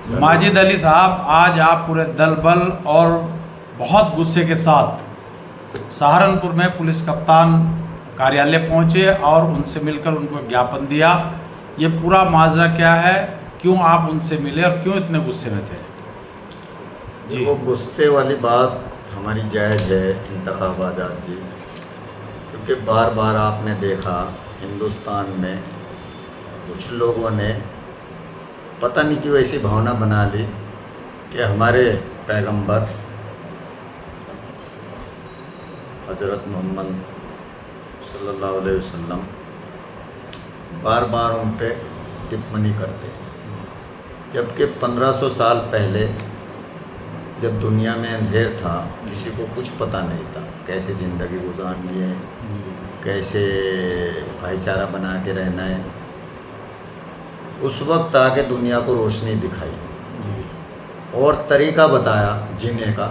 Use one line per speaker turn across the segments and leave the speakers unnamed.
माजिद अली साहब, आज आप पूरे दल बल और बहुत गुस्से के साथ सहारनपुर में पुलिस कप्तान कार्यालय पहुंचे और उनसे मिलकर उनको ज्ञापन दिया। ये पूरा माजरा क्या है, क्यों आप उनसे मिले और क्यों इतने गुस्से में थे?
जी, वो गुस्से वाली बात हमारी जायज़ है इंतखाब आज़ाद जी, क्योंकि बार बार आपने देखा हिंदुस्तान में कुछ लोगों ने पता नहीं क्यों ऐसी भावना बना ली कि हमारे पैगंबर हज़रत मोहम्मद सल्लल्लाहु अलैहि वसल्लम बार बार उन पे टिप्पणी करते हैं, जबकि 1500 साल पहले जब दुनिया में अंधेर था, किसी को कुछ पता नहीं था कैसे ज़िंदगी गुजारनी है, कैसे भाईचारा बना के रहना है। उस वक्त आके दुनिया को रोशनी दिखाई और तरीका बताया जीने का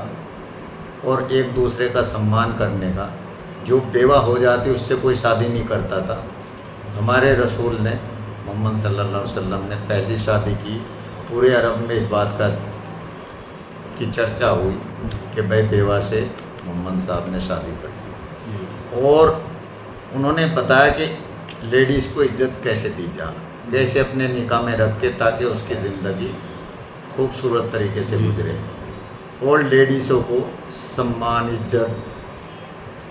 और एक दूसरे का सम्मान करने का। जो बेवा हो जाती उससे कोई शादी नहीं करता था। हमारे रसूल ने मोहम्मद सल्लल्लाहु अलैहि वसल्लम ने पहली शादी की। पूरे अरब में इस बात की चर्चा हुई कि भाई बेवा से मोहम्मद साहब ने शादी कर दी, और उन्होंने बताया कि लेडीज़ को इज्जत कैसे दी जाए, कैसे अपने निकाह में रख के ताकि उसकी ज़िंदगी खूबसूरत तरीके से गुजरे, और लेडीज़ों को सम्मान इज्जत,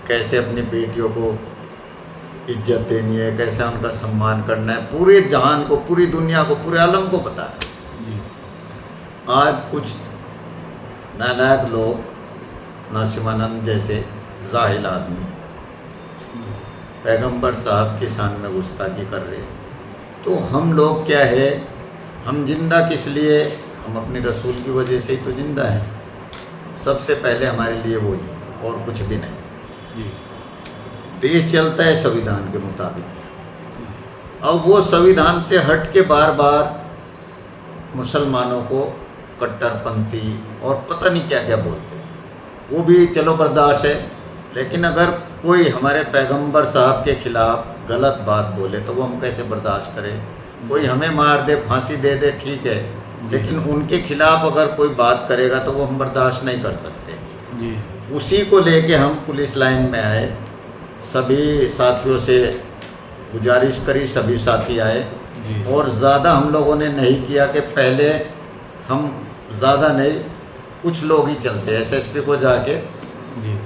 कैसे अपनी बेटियों को इज्जत देनी है, कैसे उनका सम्मान करना है, पूरे जहान को, पूरी दुनिया को, पूरे आलम को पता है। आज कुछ नालायक लोग, नरसिम्हानंद जैसे जाहिल आदमी पैगंबर साहब की शान में गुस्ताखी कर रहे हैं। तो हम लोग क्या है, हम जिंदा किस लिए? हम अपनी रसूल की वजह से ही तो जिंदा हैं। सबसे पहले हमारे लिए वो ही, और कुछ भी नहीं। देश चलता है संविधान के मुताबिक। अब वो संविधान से हट के बार बार मुसलमानों को कट्टरपंथी और पता नहीं क्या क्या बोलते हैं, वो भी चलो बर्दाश्त है। लेकिन अगर कोई हमारे पैगंबर साहब के खिलाफ गलत बात बोले तो वो हम कैसे बर्दाश्त करें? कोई हमें मार दे, फांसी दे दे, ठीक है, लेकिन उनके खिलाफ अगर कोई बात करेगा तो वो हम बर्दाश्त नहीं कर सकते जी। उसी को लेके हम पुलिस लाइन में आए, सभी साथियों से गुजारिश करी, सभी साथी आए, और ज़्यादा हम लोगों ने नहीं किया कि पहले हम ज़्यादा नहीं, कुछ लोग ही चलते। एसएसपी को जाके जी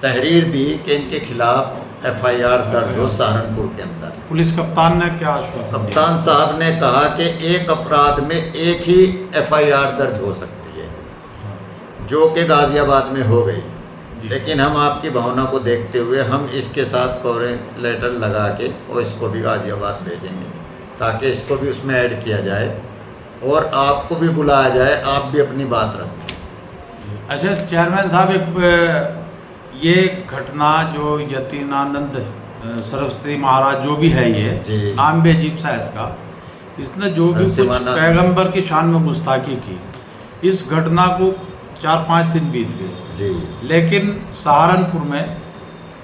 तहरीर दी कि इनके खिलाफ FIR दर्ज हो सहारनपुर के अंदर।
पुलिस कप्तान ने क्या आश्वासन दिया?
कप्तान साहब ने कहा कि एक अपराध में एक ही FIR दर्ज हो सकती है, जो कि गाज़ियाबाद में हो गई। लेकिन हम आपकी भावना को देखते हुए हम इसके साथ कवरेज लेटर लगा के और इसको भी गाज़ियाबाद भेजेंगे, ताकि इसको भी उसमें ऐड किया जाए और आपको भी बुलाया जाए, आप भी अपनी बात रखें।
अच्छा चेयरमैन साहब, एक ये घटना जो यतीनानंद सरस्वती महाराज जो भी है, ये नाम भी अजीब सा है इसने जो भी कुछ पैगंबर की शान में गुस्ताखी की, इस घटना को 4-5 दिन बीत गए जी। लेकिन सहारनपुर में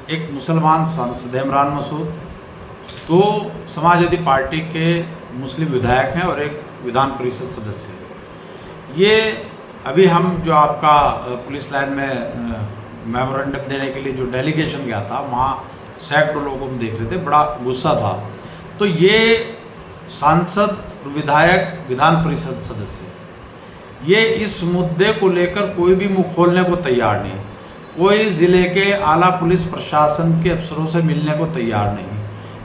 एक मुसलमान सांसद इमरान मसूद, तो समाजवादी पार्टी के मुस्लिम विधायक हैं और एक विधान परिषद सदस्य है। ये अभी हम जो आपका पुलिस लाइन में मेमोरेंडम देने के लिए जो डेलीगेशन गया था, वहाँ सैकड़ों लोग हम देख रहे थे, बड़ा गुस्सा था। तो ये सांसद, विधायक, विधान परिषद सदस्य, ये इस मुद्दे को लेकर कोई भी मुंह खोलने को तैयार नहीं, कोई ज़िले के आला पुलिस प्रशासन के अफसरों से मिलने को तैयार नहीं।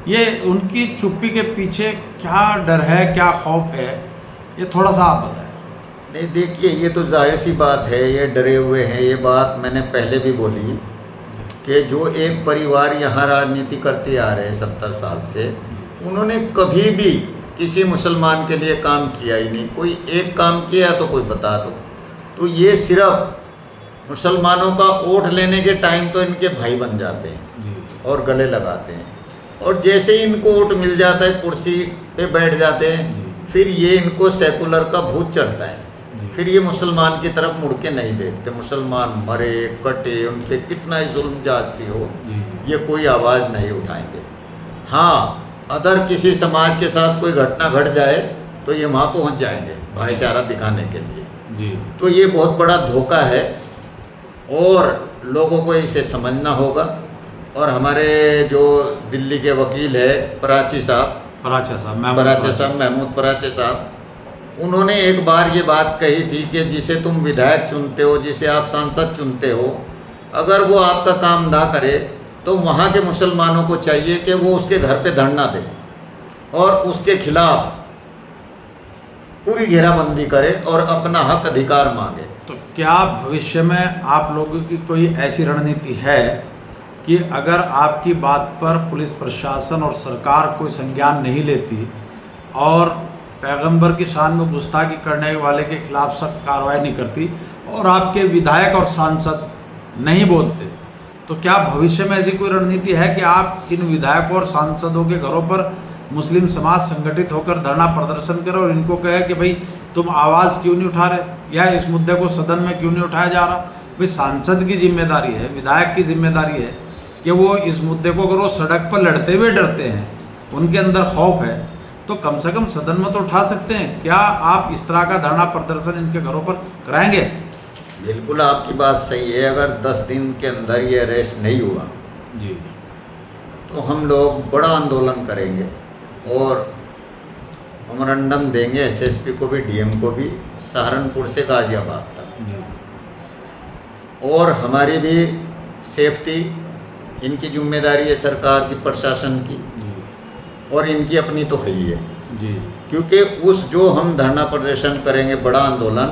ये उनकी चुप्पी के पीछे क्या डर है, क्या खौफ है, ये थोड़ा सा आप बताएं।
नहीं, देखिए, ये तो जाहिर सी बात है, ये डरे हुए हैं। ये बात मैंने पहले भी बोली कि जो एक परिवार यहाँ राजनीति करते आ रहे हैं 70 साल से, उन्होंने कभी भी किसी मुसलमान के लिए काम किया ही नहीं। कोई एक काम किया तो कोई बता दो। तो ये सिर्फ मुसलमानों का वोट लेने के टाइम तो इनके भाई बन जाते हैं और गले लगाते हैं, और जैसे ही इनको वोट मिल जाता है कुर्सी पे बैठ जाते हैं, फिर ये इनको सेकुलर का भूत चढ़ता है। फिर ये मुसलमान की तरफ मुड़ के नहीं देखते। मुसलमान मरे, कटे, उन पर कितना ही जुल्म जाती हो, ये कोई आवाज़ नहीं उठाएंगे। हाँ, अदर किसी समाज के साथ कोई घटना घट जाए तो ये वहाँ पहुँच जाएंगे भाईचारा दिखाने के लिए।
जी।
तो ये बहुत बड़ा धोखा है और लोगों को इसे समझना होगा। और हमारे जो दिल्ली के वकील है पराची साहब महमूद पराचे साहब, उन्होंने एक बार ये बात कही थी कि जिसे तुम विधायक चुनते हो, जिसे आप सांसद चुनते हो, अगर वो आपका काम ना करे तो वहाँ के मुसलमानों को चाहिए कि वो उसके घर पे धरना दे और उसके खिलाफ पूरी घेराबंदी करे और अपना हक अधिकार मांगे।
तो क्या भविष्य में आप लोगों की कोई ऐसी रणनीति है कि अगर आपकी बात पर पुलिस प्रशासन और सरकार कोई संज्ञान नहीं लेती और पैगंबर की शान में गुस्ताखी करने वाले के खिलाफ सख्त कार्रवाई नहीं करती और आपके विधायक और सांसद नहीं बोलते, तो क्या भविष्य में ऐसी कोई रणनीति है कि आप इन विधायकों और सांसदों के घरों पर मुस्लिम समाज संगठित होकर धरना प्रदर्शन करे और इनको कहे कि भाई तुम आवाज़ क्यों नहीं उठा रहे या इस मुद्दे को सदन में क्यों नहीं उठाया जा रहा? भाई सांसद की जिम्मेदारी है, विधायक की जिम्मेदारी है कि वो इस मुद्दे को, अगर वो सड़क पर लड़ते हुए डरते हैं, उनके अंदर खौफ है, तो कम से कम सदन में तो उठा सकते हैं। क्या आप इस तरह का धरना प्रदर्शन इनके घरों पर कराएंगे?
बिल्कुल आपकी बात सही है। अगर 10 दिन के अंदर ये अरेस्ट नहीं हुआ
जी,
तो हम लोग बड़ा आंदोलन करेंगे और मेमोरेंडम देंगे एसएसपी को भी, डीएम को भी, सहारनपुर से गाजियाबाद तक। और हमारी भी सेफ्टी, इनकी जिम्मेदारी है सरकार की, प्रशासन की, और इनकी अपनी तो है ही है
जी। क्योंकि
उस जो हम धरना प्रदर्शन करेंगे बड़ा आंदोलन,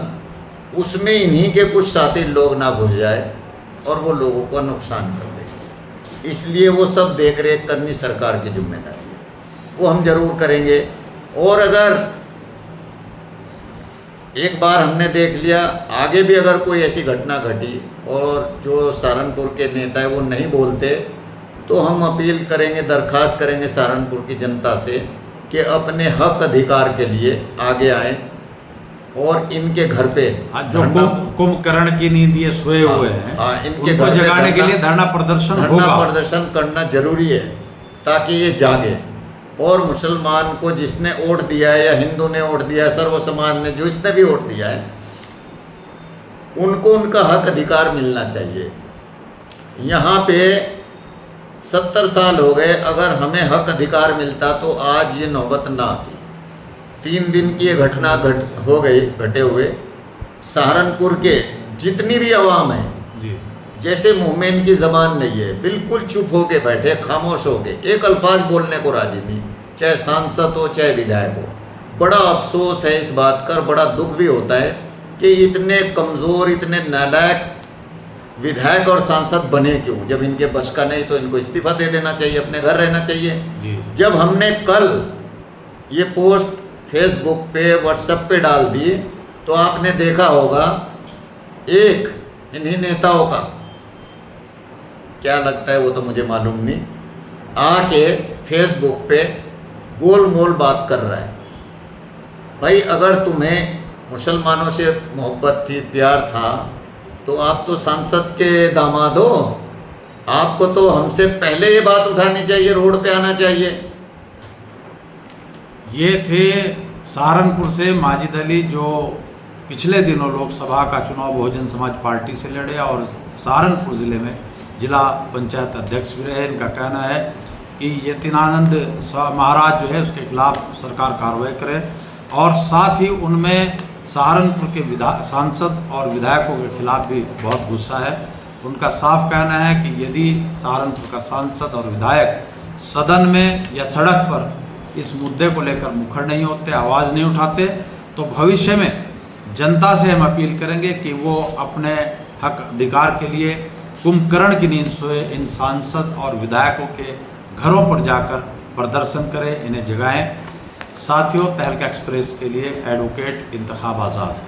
उसमें इन्हीं के कुछ साथी लोग ना घुस जाए और वो लोगों को नुकसान कर दे, इसलिए वो सब देख रेख करनी सरकार की जिम्मेदारी है, वो हम जरूर करेंगे। और अगर एक बार हमने देख लिया, आगे भी अगर कोई ऐसी घटना घटी और जो सहारनपुर के नेता है वो नहीं बोलते, तो हम अपील करेंगे, दरख्वास्त करेंगे सहारनपुर की जनता से कि अपने हक अधिकार के लिए आगे आए और इनके घर पे
जो कुंभकर्ण की नींद ये सोए हुए हैं,
इनके
घर जगाने के लिए धरना
प्रदर्शन करना जरूरी है ताकि ये जागे। और मुसलमान को जिसने वोट दिया है या हिंदू ने वोट दिया है, सर्व समाज ने, जो इसने भी वोट दिया है, उनको उनका हक अधिकार मिलना चाहिए। यहाँ पे 70 साल हो गए, अगर हमें हक अधिकार मिलता तो आज ये नौबत ना आती। 3 दिन की ये घटना घटे हुए सहारनपुर के जितनी भी आवाम है
जी,
जैसे मुँह में इनकी ज़बान नहीं है, बिल्कुल चुप होके बैठे, खामोश होके, एक अल्फाज बोलने को राजी नहीं, चाहे सांसद हो चाहे विधायक हो। बड़ा अफसोस है इस बात का, बड़ा दुख भी होता है कि इतने कमज़ोर, इतने नालायक विधायक और सांसद बने क्यों? जब इनके बस का नहीं तो इनको इस्तीफा दे देना चाहिए, अपने घर रहना चाहिए
जी।
जब हमने कल ये पोस्ट फेसबुक पे, व्हाट्सएप पे डाल दी तो आपने देखा होगा एक इन्हीं नेताओं का, क्या लगता है वो तो मुझे मालूम नहीं, आके फेसबुक पे गोल मोल बात कर रहा है। भाई अगर तुम्हें मुसलमानों से मोहब्बत थी, प्यार था, तो आप तो सांसद के दामाद हो, आपको तो हमसे पहले ये बात उठानी चाहिए, रोड पे आना चाहिए।
ये थे सहारनपुर से माजिद अली, जो पिछले दिनों लोकसभा का चुनाव बहुजन समाज पार्टी से लड़े और सहारनपुर ज़िले में जिला पंचायत अध्यक्ष भी रहे। इनका कहना है कि यतीनानंद महाराज जो है उसके खिलाफ सरकार कार्रवाई करे और साथ ही उनमें सहारनपुर के सांसद और विधायकों के खिलाफ भी बहुत गुस्सा है। उनका साफ कहना है कि यदि सहारनपुर का सांसद और विधायक सदन में या सड़क पर इस मुद्दे को लेकर मुखर नहीं होते, आवाज़ नहीं उठाते, तो भविष्य में जनता से हम अपील करेंगे कि वो अपने हक अधिकार के लिए कुंभकर्ण की नींद सोए इन सांसद और विधायकों के घरों पर जाकर प्रदर्शन करें, इन्हें जगाएं। साथियों, तहलका एक्सप्रेस के लिए एडवोकेट इंतखाब आज़ाद।